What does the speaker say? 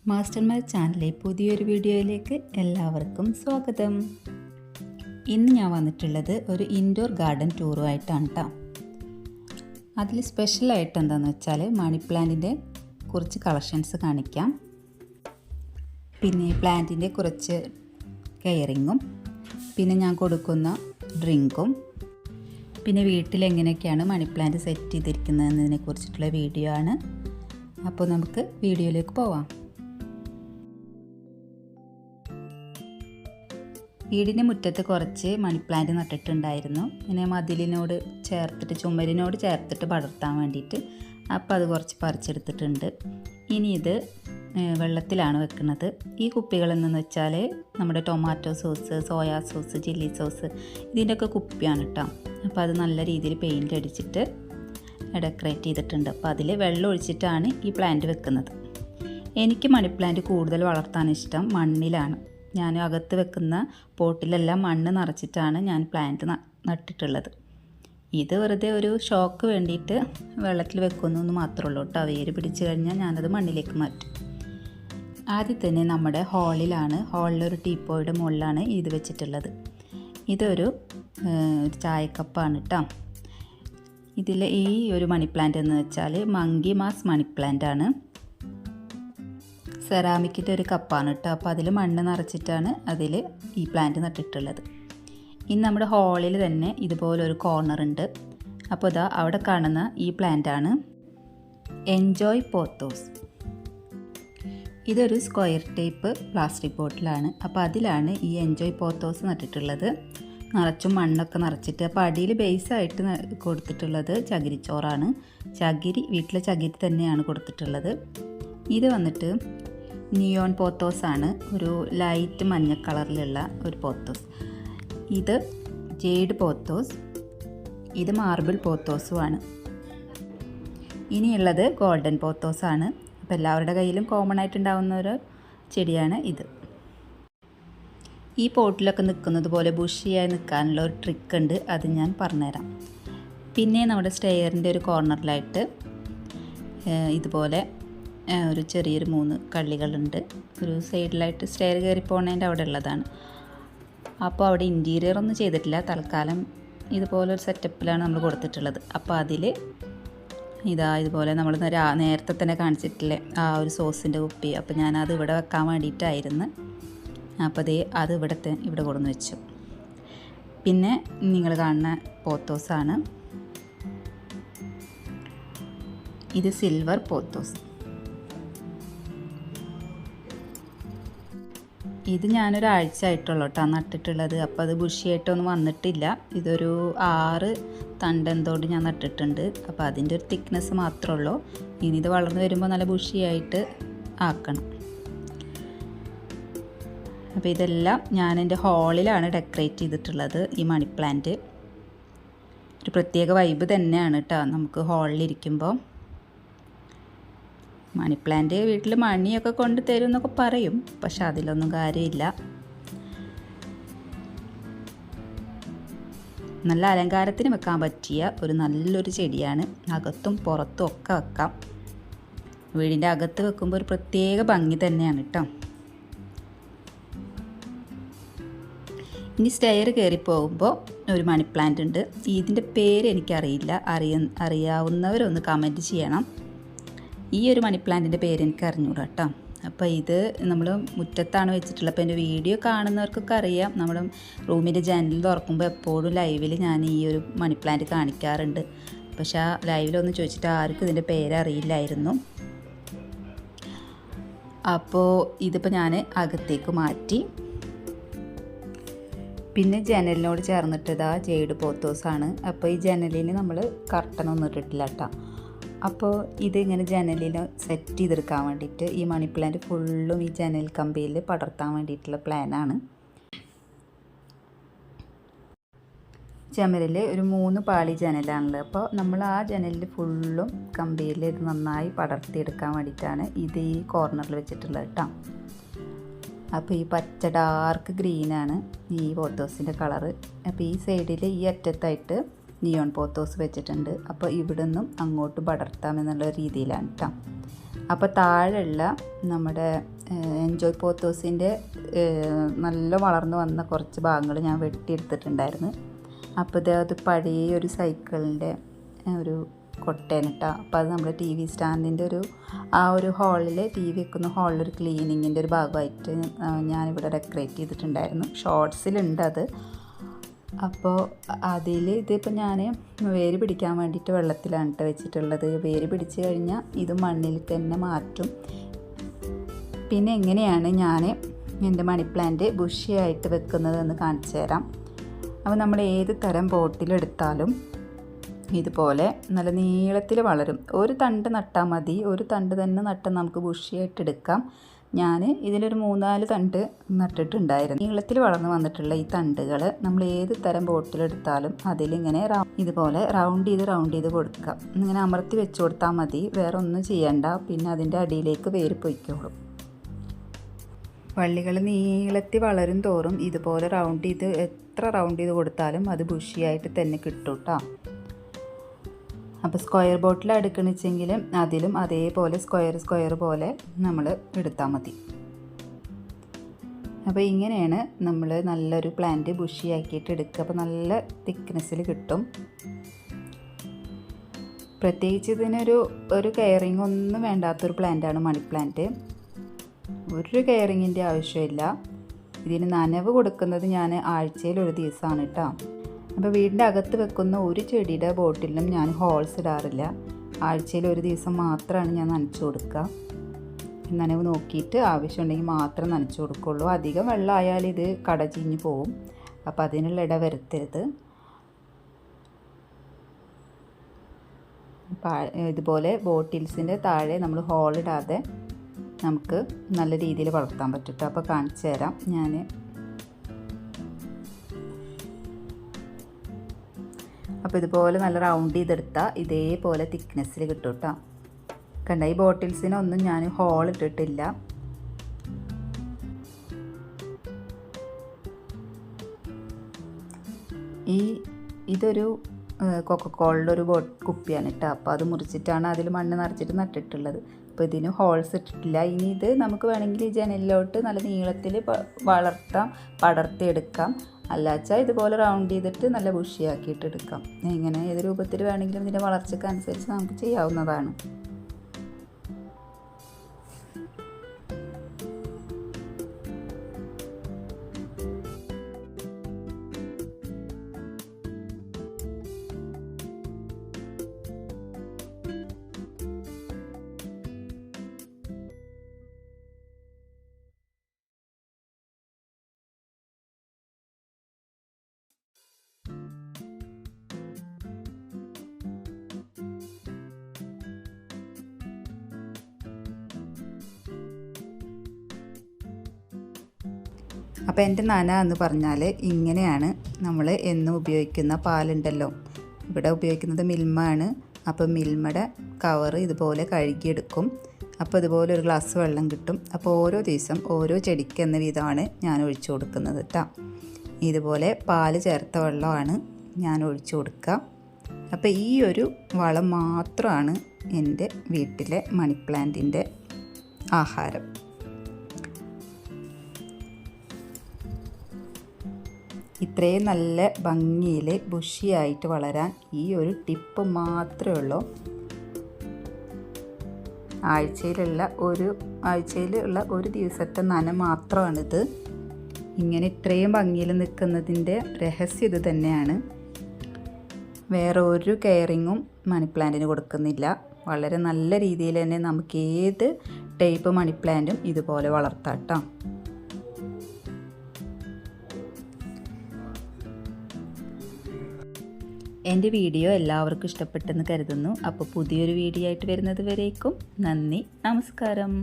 Master my ചാനലിലെ പുതിയൊരു വീഡിയോയിലേക്ക് എല്ലാവർക്കും സ്വാഗതം. ഇന്ന് ഞാൻ വന്നിട്ടുള്ളത് ഒരു ഇൻഡോർ ഗാർഡൻ ടൂറുമായിട്ടാണ് കേട്ടോ. അതിൽ സ്പെഷ്യലായിട്ട് എന്താണെന്ന് വെച്ചാൽ മണി പ്ലാന്റിൻ്റെ കുറച്ച് കളക്ഷൻസ് കാണിക്കാം, പിന്നെ പ്ലാന്റിൻ്റെ കുറച്ച് കെയറിങ്ങും, പിന്നെ ഞാൻ കൊടുക്കുന്ന ഡ്രിങ്കും, പിന്നെ വീട്ടിലെങ്ങനെയൊക്കെയാണ് മണി പ്ലാന്റ് സെറ്റ് ചെയ്തിരിക്കുന്നതിനെ കുറിച്ചിട്ടുള്ള വീഡിയോ ആണ്. അപ്പോൾ നമുക്ക് വീഡിയോയിലേക്ക് പോവാം. വീടിൻ്റെ മുറ്റത്ത് കുറച്ച് മണി പ്ലാന്റ് നട്ടിട്ടുണ്ടായിരുന്നു, ഇങ്ങനെ മതിലിനോട് ചേർത്തിട്ട് ചുമരിനോട് ചേർത്തിട്ട് പടർത്താൻ വേണ്ടിയിട്ട്. അപ്പോൾ അത് കുറച്ച് പറിച്ചെടുത്തിട്ടുണ്ട്. ഇനി ഇത് വെള്ളത്തിലാണ് വെക്കുന്നത്. ഈ കുപ്പികൾ എന്തെന്ന് വെച്ചാൽ നമ്മുടെ tomato sauce, soya sauce, chilli sauce ഇതിൻ്റെയൊക്കെ കുപ്പിയാണ് കേട്ടോ. അപ്പോൾ അത് നല്ല രീതിയിൽ പെയിൻ്റ് അടിച്ചിട്ട് ഡെക്കറേറ്റ് ചെയ്തിട്ടുണ്ട്. അപ്പോൾ അതിൽ വെള്ളം ഒഴിച്ചിട്ടാണ് ഈ പ്ലാന്റ് വെക്കുന്നത്. എനിക്ക് മണി പ്ലാന്റ് കൂടുതൽ വളർത്താൻ ഇഷ്ടം മണ്ണിലാണ്. ഞാൻ അകത്ത് വെക്കുന്ന പോട്ടിലെല്ലാം മണ്ണ് നിറച്ചിട്ടാണ് ഞാൻ പ്ലാന്റ് നട്ടിട്ടുള്ളത്. ഇത് വെറുതെ ഒരു ഷോക്ക് വേണ്ടിയിട്ട് വെള്ളത്തിൽ വെക്കുന്നു മാത്രമേ ഉള്ളൂ കേട്ടോ. വേര് പിടിച്ച് കഴിഞ്ഞാൽ ഞാനത് മണ്ണിലേക്ക് മാറ്റും. ആദ്യം തന്നെ നമ്മുടെ ഹാളിലൊരു ടീപ്പോയുടെ മുകളിലാണ് ഇത് വെച്ചിട്ടുള്ളത്. ഇതൊരു ചായക്കപ്പാണ് കേട്ടോ. ഇതിൽ ഈ ഒരു മണി പ്ലാന്റ് എന്ന് വെച്ചാൽ മങ്കി മാസ് മണി പ്ലാന്റ് ആണ്. സെറാമിക്കിൻ്റെ ഒരു കപ്പാണ് കേട്ടോ. അപ്പോൾ അതിൽ മണ്ണ് നിറച്ചിട്ടാണ് അതിൽ ഈ പ്ലാന്റ് നട്ടിട്ടുള്ളത്. ഇനി നമ്മുടെ ഹാളിൽ തന്നെ ഇതുപോലൊരു കോർണർ ഉണ്ട്. അപ്പോൾ ഇതാ അവിടെ കാണുന്ന ഈ പ്ലാന്റാണ് എൻജോയ് പോത്തോസ്. ഇതൊരു സ്ക്വയർ ടൈപ്പ് പ്ലാസ്റ്റിക് ബോട്ടിലാണ്. അപ്പോൾ അതിലാണ് ഈ എൻജോയ് പോത്തോസ് നട്ടിട്ടുള്ളത്. നിറച്ചും മണ്ണൊക്കെ നിറച്ചിട്ട്. അപ്പോൾ അടിയിൽ ബേസായിട്ട് കൊടുത്തിട്ടുള്ളത് ചകിരിച്ചോറാണ്. വീട്ടിലെ ചകിരി തന്നെയാണ് കൊടുത്തിട്ടുള്ളത്. ഇത് വന്നിട്ട് നിയോൺ പോത്തോസാണ്, ഒരു ലൈറ്റ് മഞ്ഞ കളറിലുള്ള ഒരു പോത്തോസ്. ഇത് ജേഡ് പോത്തോസ്, ഇത് മാർബിൾ പോത്തോസുമാണ്. ഇനിയുള്ളത് ഗോൾഡൻ പോത്തോസാണ്. അപ്പോൾ എല്ലാവരുടെ കയ്യിലും കോമൺ ആയിട്ടുണ്ടാകുന്ന ഒരു ചെടിയാണ് ഇത്. ഈ പോട്ടിലൊക്കെ നിൽക്കുന്നത് പോലെ ബുഷിയായി നിൽക്കാനുള്ള ഒരു ട്രിക്ക് ഉണ്ട്, അത് ഞാൻ പറഞ്ഞുതരാം. പിന്നെ നമ്മുടെ സ്റ്റെയറിൻ്റെ ഒരു കോർണറിലായിട്ട് ഇതുപോലെ ഒരു ചെറിയൊരു 3 കള്ളികളുണ്ട്. ഒരു സൈഡിലായിട്ട് സ്റ്റെയർ കയറി പോകുന്നതിൻ്റെ അവിടെ ഉള്ളതാണ്. അപ്പോൾ അവിടെ ഇൻറ്റീരിയർ ഒന്നും ചെയ്തിട്ടില്ല, തൽക്കാലം ഇതുപോലൊരു സെറ്റപ്പിലാണ് നമ്മൾ കൊടുത്തിട്ടുള്ളത്. അപ്പോൾ അതിൽ ഇതുപോലെ നമ്മൾ നേരത്തെ തന്നെ കാണിച്ചിട്ടില്ലേ ആ ഒരു സോസിൻ്റെ കുപ്പി. അപ്പോൾ ഞാനത് ഇവിടെ വെക്കാൻ വേണ്ടിയിട്ടായിരുന്നു. അപ്പോൾ അത് ഇവിടെ കൊണ്ടുവന്ന് വെച്ചു. പിന്നെ നിങ്ങൾ കാണുന്ന പോത്തോസാണ്, ഇത് സിൽവർ പോത്തോസ്. ഇത് ഞാനൊരാഴ്ച ആയിട്ടുള്ളൂ കേട്ടോ നട്ടിട്ടുള്ളത്. അപ്പോൾ അത് ബുഷിയായിട്ടൊന്നും വന്നിട്ടില്ല. ഇതൊരു 6 തണ്ടെന്തോട് ഞാൻ നട്ടിട്ടുണ്ട്. അപ്പോൾ അതിൻ്റെ ഒരു തിക്നെസ് മാത്രമേ ഉള്ളൂ. ഇനി ഇത് വളർന്നു വരുമ്പോൾ നല്ല ബുഷിയായിട്ട് ആക്കണം. അപ്പോൾ ഇതെല്ലാം ഞാൻ എൻ്റെ ഹാളിലാണ് ഡെക്കറേറ്റ് ചെയ്തിട്ടുള്ളത്. ഈ മണി പ്ലാന്റ് ഒരു പ്രത്യേക വൈബ് തന്നെയാണ് കേട്ടോ നമുക്ക് ഹാളിലിരിക്കുമ്പോൾ. മണി പ്ലാന്റ് വീട്ടിൽ മണിയൊക്കെ കൊണ്ട് തരും എന്നൊക്കെ പറയും, പക്ഷെ അതിലൊന്നും കാര്യമില്ല. നല്ല അലങ്കാരത്തിന് വെക്കാൻ പറ്റിയ ഒരു നല്ലൊരു ചെടിയാണ്. അകത്തും പുറത്തും ഒക്കെ വെക്കാം. വീടിൻ്റെ അകത്ത് വെക്കുമ്പോൾ ഒരു പ്രത്യേക ഭംഗി തന്നെയാണ് കേട്ടോ. ഇനി സ്റ്റെയർ കയറി പോകുമ്പോൾ ഒരു മണി പ്ലാന്റ് ഉണ്ട്. ഇതിൻ്റെ പേര് എനിക്കറിയില്ല, അറിയാവുന്നവരൊന്ന് കമൻറ്റ് ചെയ്യണം. ഈ ഒരു മണി പ്ലാന്റിൻ്റെ പേര് എനിക്ക് അറിഞ്ഞൂടാ കേട്ടോ. അപ്പോൾ ഇത് നമ്മൾ മുറ്റത്താണ് വെച്ചിട്ടുള്ളത്. അപ്പോൾ എൻ്റെ വീഡിയോ കാണുന്നവർക്കൊക്കെ അറിയാം. നമ്മുടെ റൂമിൻ്റെ ജനൽ തുറക്കുമ്പോൾ എപ്പോഴും ലൈവിൽ ഞാൻ ഈ ഒരു മണി പ്ലാന്റ് കാണിക്കാറുണ്ട്. പക്ഷേ ആ ലൈവിലൊന്നും ചോദിച്ചിട്ട് ആർക്കും ഇതിൻ്റെ പേരറിയില്ലായിരുന്നു. അപ്പോൾ ഇതിപ്പോൾ ഞാൻ അകത്തേക്ക് മാറ്റി. പിന്നെ ജനലിനോട് ചേർന്നിട്ട് ജേഡ് പോത്തോസാണ്. അപ്പോൾ ഈ ജനലിന് നമ്മൾ കർട്ടനൊന്നും ഇട്ടിട്ടില്ല കേട്ടോ. അപ്പോൾ ഇതിങ്ങനെ ജനലിൽ സെറ്റ് ചെയ്തെടുക്കാൻ വേണ്ടിയിട്ട് ഈ മണി പ്ലാന്റ് ഫുള്ളും ഈ ജനൽ കമ്പിയിൽ പടർത്താൻ വേണ്ടിയിട്ടുള്ള പ്ലാനാണ്. ചുമരിൽ ഒരു 3 പാളി ജനലാണുള്ളത്. അപ്പോൾ നമ്മൾ ആ ജനലിൽ ഫുള്ളും കമ്പിയിൽ ഇത് നന്നായി പടർത്തിയെടുക്കാൻ വേണ്ടിയിട്ടാണ് ഇത് ഈ കോർണറിൽ വെച്ചിട്ടുള്ളത് കേട്ടോ. അപ്പോൾ ഈ പച്ച ഡാർക്ക് ഗ്രീനാണ് ഈ പോത്തോസിൻ്റെ കളറ്. അപ്പോൾ ഈ സൈഡിൽ ഈ അറ്റത്തായിട്ട് നിയോൺ പോത്തോസ് വെച്ചിട്ടുണ്ട്. അപ്പോൾ ഇവിടെ നിന്നും അങ്ങോട്ട് പടർത്താമെന്നുള്ള രീതിയിലാണ് കേട്ടോ. അപ്പോൾ താഴെയുള്ള നമ്മുടെ എൻജോയ് പോത്തോസിൻ്റെ നല്ല വളർന്നു വന്ന കുറച്ച് ഭാഗങ്ങൾ ഞാൻ വെട്ടിയെടുത്തിട്ടുണ്ടായിരുന്നു. അപ്പോൾ അത് പഴയ ഒരു സൈക്കിളിൻ്റെ ഒരു കൊട്ടയാണ് കേട്ടോ. അപ്പോൾ അത് നമ്മുടെ ടി വി സ്റ്റാൻഡിൻ്റെ ആ ഒരു ഹാളിൽ ടി വി വെക്കുന്ന ഹാളിലൊരു ക്ലീനിങ്ങിൻ്റെ ഒരു ഭാഗമായിട്ട് ഞാനിവിടെ ഡെക്കറേറ്റ് ചെയ്തിട്ടുണ്ടായിരുന്നു. ഷോർട്സിലുണ്ട് അത്. അപ്പോൾ ഇതിപ്പോൾ ഞാൻ വേര് പിടിക്കാൻ വേണ്ടിയിട്ട് വെള്ളത്തിലാണ് കേട്ടോ വെച്ചിട്ടുള്ളത്. വേര് പിടിച്ച് കഴിഞ്ഞാൽ ഇത് മണ്ണിൽ തന്നെ മാറ്റും. പിന്നെ എങ്ങനെയാണ് ഞാൻ എൻ്റെ മണി പ്ലാന്റ് ബുഷിയായിട്ട് വെക്കുന്നതെന്ന് കാണിച്ചു തരാം. അപ്പോൾ നമ്മൾ ഏത് തരം പോട്ടിലെടുത്താലും ഇതുപോലെ നല്ല നീളത്തിൽ വളരും. ഒരു തണ്ട് നട്ടാൽ മതി. ഒരു തണ്ട് തന്നെ നട്ടാൽ നമുക്ക് ബുഷിയായിട്ട് എടുക്കാം. ഞാൻ ഇതിലൊരു 3-4 തണ്ട് നട്ടിട്ടുണ്ടായിരുന്നു. നീളത്തിൽ വളർന്നു വന്നിട്ടുള്ള ഈ തണ്ടുകൾ നമ്മൾ ഏത് തരം ബോട്ടിലെടുത്താലും അതിലിങ്ങനെ ഇതുപോലെ റൗണ്ട് ചെയ്ത് കൊടുക്കുക. ഇങ്ങനെ അമർത്തി വെച്ച് കൊടുത്താൽ മതി. വേറെ ഒന്നും ചെയ്യണ്ട. പിന്നെ അതിൻ്റെ അടിയിലേക്ക് വേര് പൊയ്ക്കോളും. വള്ളികൾ നീളത്തിൽ വളരും തോറും ഇതുപോലെ എത്ര റൗണ്ട് ചെയ്ത് കൊടുത്താലും അത് ബുഷിയായിട്ട് തന്നെ കിട്ടും കേട്ടോ. അപ്പോൾ സ്ക്വയർ ബോട്ടിൽ എടുക്കണിച്ചെങ്കിൽ അതിലും അതേപോലെ സ്ക്വയർ പോലെ നമ്മൾ എടുത്താൽ മതി. അപ്പോൾ ഇങ്ങനെയാണ് നമ്മൾ നല്ലൊരു പ്ലാന്റ് ബുഷിയാക്കിയിട്ട് എടുക്കുക. അപ്പോൾ നല്ല തിക്നെസ്സിൽ കിട്ടും. പ്രത്യേകിച്ച് ഇതിനൊരു കെയറിങ് ഒന്നും വേണ്ടാത്തൊരു പ്ലാന്റാണ് മണി പ്ലാന്റ്. ഒരു കെയറിങ്ങിൻ്റെ ആവശ്യമില്ല. ഇതിന് നനവ് കൊടുക്കുന്നത് ഞാൻ ആഴ്ചയിൽ ഒരു ദിവസമാണ് കേട്ടോ. അപ്പോൾ വീടിൻ്റെ അകത്ത് വെക്കുന്ന ഒരു ചെടിയുടെ ബോട്ടിലും ഞാൻ ഹോൾസ് ഇടാറില്ല. ആഴ്ചയിൽ ഒരു ദിവസം മാത്രമാണ് ഞാൻ നനച്ചു കൊടുക്കുക. നനവ് നോക്കിയിട്ട് ആവശ്യമുണ്ടെങ്കിൽ മാത്രം നനച്ചു കൊടുക്കുള്ളൂ. അധികം വെള്ളമായാൽ ഇത് കടചീഞ്ഞ് പോവും. അപ്പോൾ അതിനുള്ള ഇട വരുത്തരുത്. ഇതുപോലെ ബോട്ടിൽസിൻ്റെ താഴെ നമ്മൾ ഹോളിടാതെ നമുക്ക് നല്ല രീതിയിൽ വളർത്താൻ പറ്റും. അപ്പോൾ കാണിച്ചു തരാം ഞാൻ. അപ്പോൾ ഇതുപോലെ നല്ല റൗണ്ട് ചെയ്തെടുത്താൽ ഇതേപോലെ തിക്നെസ്സിൽ കിട്ടും കേട്ടോ. കണ്ട, ഈ ബോട്ടിൽസിനൊന്നും ഞാൻ ഹോൾ ഇട്ടിട്ടില്ല. ഇതൊരു കൊക്കക്കോളയുടെ ഒരു കുപ്പിയാണ് കേട്ടോ. അപ്പോൾ അത് മുറിച്ചിട്ടാണ് അതിൽ മണ്ണ് നിറച്ചിട്ട് നട്ടിട്ടുള്ളത്. അപ്പോൾ ഇതിന് ഹോൾസ് ഇട്ടിട്ടില്ല. ഇനി ഇത് നമുക്ക് വേണമെങ്കിൽ ജനലിലോട്ട് നല്ല നീളത്തിൽ പടർത്തിയെടുക്കാം. അല്ലാച്ചാൽ ഇതുപോലെ റൗണ്ട് ചെയ്തിട്ട് നല്ല ബുഷിയാക്കിയിട്ട് എടുക്കാം. ഇങ്ങനെ ഏത് രൂപത്തിൽ വേണമെങ്കിലും ഇതിൻ്റെ വളർച്ചയ്ക്കനുസരിച്ച് നമുക്ക് ചെയ്യാവുന്നതാണ്. അപ്പോൾ എൻ്റെ നന എന്ന് പറഞ്ഞാൽ ഇങ്ങനെയാണ്. നമ്മൾ എന്നും ഉപയോഗിക്കുന്ന പാലുണ്ടല്ലോ, ഇവിടെ ഉപയോഗിക്കുന്നത് മിൽമ ആണ്. അപ്പോൾ മിൽമയുടെ കവറ് ഇതുപോലെ കഴുകിയെടുക്കും. അപ്പോൾ ഇതുപോലെ ഒരു ഗ്ലാസ് വെള്ളം കിട്ടും. അപ്പോൾ ഓരോ ദിവസം ഓരോ ചെടിക്ക് എന്ന വിധമാണ് ഞാൻ ഒഴിച്ചു കൊടുക്കുന്നത് കേട്ടോ. ഇതുപോലെ പാല് ചേർത്ത വെള്ളമാണ് ഞാൻ ഒഴിച്ചു കൊടുക്കുക. അപ്പോൾ ഈ ഒരു വളം മാത്രമാണ് എൻ്റെ വീട്ടിലെ മണി പ്ലാന്റിൻ്റെ ആഹാരം. ഇത്രയും നല്ല ഭംഗിയിൽ ബുഷിയായിട്ട് വളരാൻ ഈ ഒരു ടിപ്പ് മാത്രമേ ഉള്ളൂ. ആഴ്ചയിലുള്ള ഒരു ദിവസത്തെ നന മാത്രമാണിത്. ഇങ്ങനെ ഇത്രയും ഭംഗിയിൽ നിൽക്കുന്നതിൻ്റെ രഹസ്യം ഇത് തന്നെയാണ്. വേറെ ഒരു കെയറിങ്ങും മണി പ്ലാന്റിന് കൊടുക്കുന്നില്ല. വളരെ നല്ല രീതിയിൽ തന്നെ നമുക്ക് ഏത് ടൈപ്പ് മണി പ്ലാന്റും ഇതുപോലെ വളർത്താം കേട്ടോ. എൻ്റെ വീഡിയോ എല്ലാവർക്കും ഇഷ്ടപ്പെട്ടെന്ന് കരുതുന്നു. അപ്പോൾ പുതിയൊരു വീഡിയോ ആയിട്ട് വരുന്നത് വരേക്കും നന്ദി, നമസ്കാരം.